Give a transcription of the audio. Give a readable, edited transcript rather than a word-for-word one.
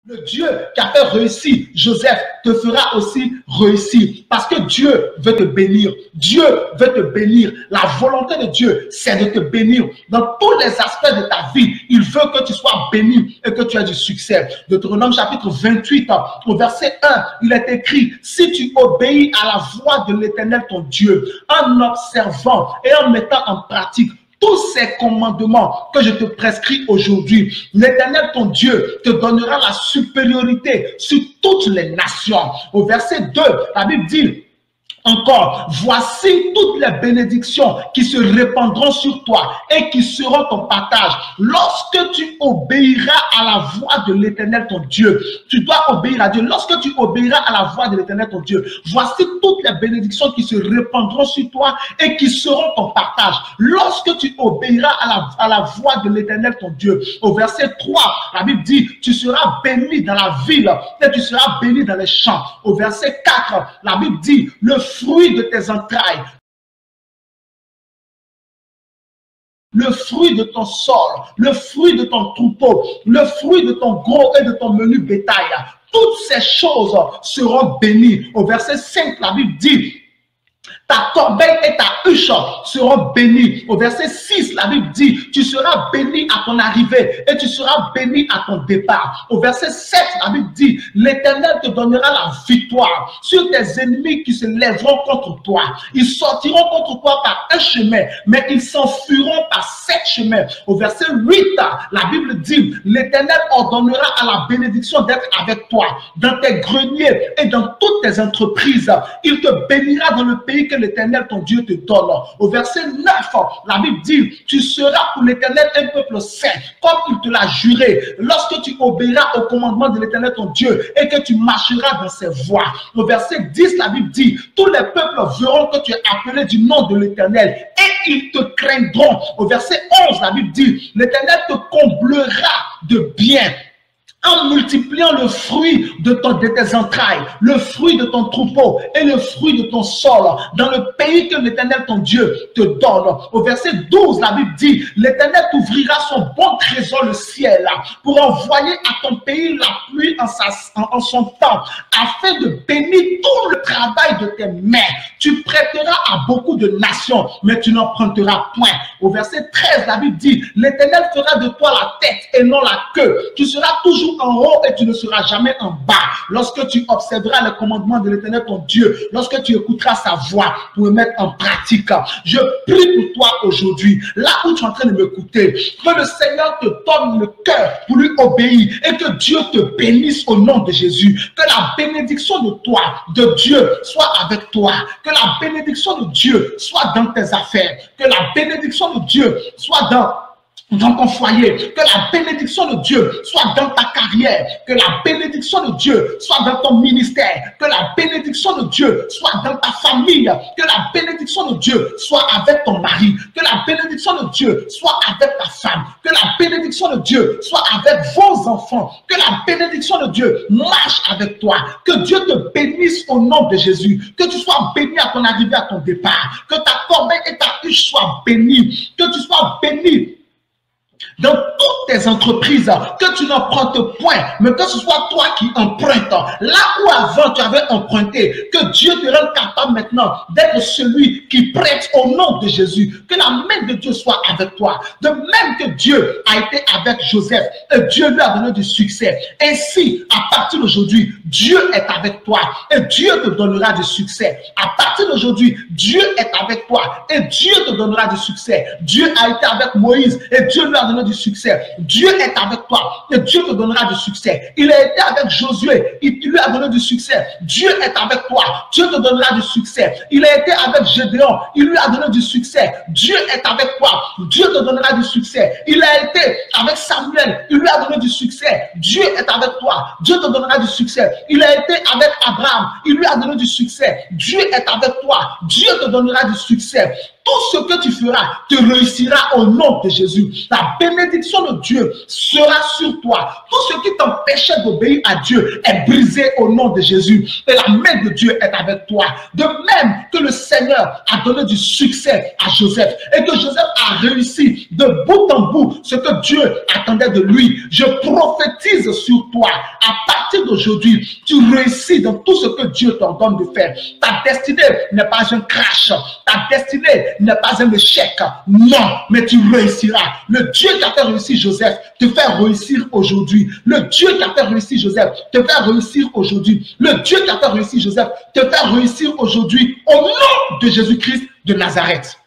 Le Dieu qui a fait réussir Joseph te fera aussi réussir parce que Dieu veut te bénir. Dieu veut te bénir. La volonté de Dieu, c'est de te bénir dans tous les aspects de ta vie. Il veut que tu sois béni et que tu aies du succès. Deutéronome chapitre 28, au verset 1, il est écrit: si tu obéis à la voix de l'Éternel ton Dieu, en observant et en mettant en pratique tous ces commandements que je te prescris aujourd'hui, l'Éternel ton Dieu te donnera la supériorité sur toutes les nations. Au verset 2, la Bible dit encore: voici toutes les bénédictions qui se répandront sur toi et qui seront ton partage lorsque tu obéiras à la voix de l'Éternel ton Dieu. Tu dois obéir à Dieu. Lorsque tu obéiras à la voix de l'Éternel ton Dieu, voici toutes les bénédictions qui se répandront sur toi et qui seront ton partage lorsque tu obéiras à la voix de l'Éternel ton Dieu. Au verset 3, la Bible dit: tu seras béni dans la ville et tu seras béni dans les champs. Au verset 4, la Bible dit: le fruit de tes entrailles, le fruit de ton sol, le fruit de ton troupeau, le fruit de ton gros et de ton menu bétail, toutes ces choses seront bénies. Au verset 5, la Bible dit: ta corbeille et ta huche seront bénies. Au verset 6, la Bible dit: tu seras béni à ton arrivée et tu seras béni à ton départ. Au verset 7, la Bible dit: l'Éternel te donnera la victoire sur tes ennemis qui se lèveront contre toi. Ils sortiront contre toi par un chemin, mais ils s'enfuiront par 7 chemins. Au verset 8, la Bible dit: l'Éternel ordonnera à la bénédiction d'être avec toi dans tes greniers et dans toutes tes entreprises. Il te bénira dans le pays que l'Éternel ton Dieu te donne. Au verset 9, la Bible dit: tu seras pour l'Éternel un peuple saint, comme il te l'a juré, lorsque tu obéiras au commandement de l'Éternel ton Dieu et que tu marcheras dans ses voies. Au verset 10, la Bible dit: tous les peuples verront que tu es appelé du nom de l'Éternel et ils te craindront. Au verset 11, la Bible dit: l'Éternel te comblera de bien en multipliant le fruit de tes entrailles, le fruit de ton troupeau et le fruit de ton sol dans le pays que l'Éternel ton Dieu te donne. Au verset 12, la Bible dit: l'Éternel t'ouvrira son bon trésor, le ciel, pour envoyer à ton pays la pluie en son temps, afin de bénir tout le travail de tes mains. Tu prêteras à beaucoup de nations, mais tu n'emprunteras point. Au verset 13, la Bible dit: l'Éternel fera de toi la tête et non la queue. Tu seras toujours en haut et tu ne seras jamais en bas. Lorsque tu observeras le commandement de l'Éternel ton Dieu, lorsque tu écouteras sa voix pour le mettre en pratique, je prie pour toi aujourd'hui, là où tu es en train de m'écouter, que le Seigneur te donne le cœur pour lui obéir et que Dieu te bénisse au nom de Jésus. Que la bénédiction de toi, de Dieu, soit avec toi. Que la bénédiction de Dieu soit dans tes affaires. Que la bénédiction de Dieu soit dans ton foyer, que la bénédiction de Dieu soit dans ta carrière, que la bénédiction de Dieu soit dans ton ministère, que la bénédiction de Dieu soit dans ta famille, que la bénédiction de Dieu soit avec ton mari, que la bénédiction de Dieu soit avec ta femme, que la bénédiction de Dieu soit avec vos enfants, que la bénédiction de Dieu marche avec toi, que Dieu te bénisse au nom de Jésus, que tu sois béni à ton arrivée, à ton départ, que ta corbeille et ta huche soient bénies, que tu sois béni dans toutes tes entreprises, que tu n'empruntes point, mais que ce soit toi qui empruntes. Là où avant tu avais emprunté, que Dieu te rende capable maintenant d'être celui qui prête au nom de Jésus. Que la main de Dieu soit avec toi. De même que Dieu a été avec Joseph, et Dieu lui a donné du succès. Ainsi, à partir d'aujourd'hui, Dieu est avec toi et Dieu te donnera du succès. À partir d'aujourd'hui, Dieu est avec toi et Dieu te donnera du succès. Dieu a été avec Moïse et Dieu lui a donné du succès. Dieu est avec toi et Dieu te donnera du succès. Il a été avec Josué, il lui a donné du succès. Dieu est avec toi, Dieu te donnera du succès. Il a été avec Gédéon, il lui a donné du succès. Dieu est avec toi, Dieu te donnera du succès. Il a été avec Samuel, il lui a donné du succès. Dieu est avec toi, Dieu te donnera du succès. Il a été avec Abraham, il lui a donné du succès. Dieu est avec toi, Dieu te donnera du succès. tout ce que tu feras te réussira au nom de Jésus. La bénédiction de Dieu sera sur toi. Tout ce qui t'empêchait d'obéir à Dieu est brisé au nom de Jésus. Et la main de Dieu est avec toi. De même que le Seigneur a donné du succès à Joseph et que Joseph a réussi de bout en bout ce que Dieu attendait de lui, je prophétise sur toi. À partir d'aujourd'hui, tu réussis dans tout ce que Dieu t'ordonne de faire. Ta destinée n'est pas un crash. Ta destinée n'est pas un échec. Non, mais tu réussiras. Le Dieu qui a fait réussir Joseph te fait réussir aujourd'hui. Le Dieu qui a fait réussir Joseph te fait réussir aujourd'hui. Le Dieu qui a fait réussir Joseph te fait réussir aujourd'hui au nom de Jésus-Christ de Nazareth.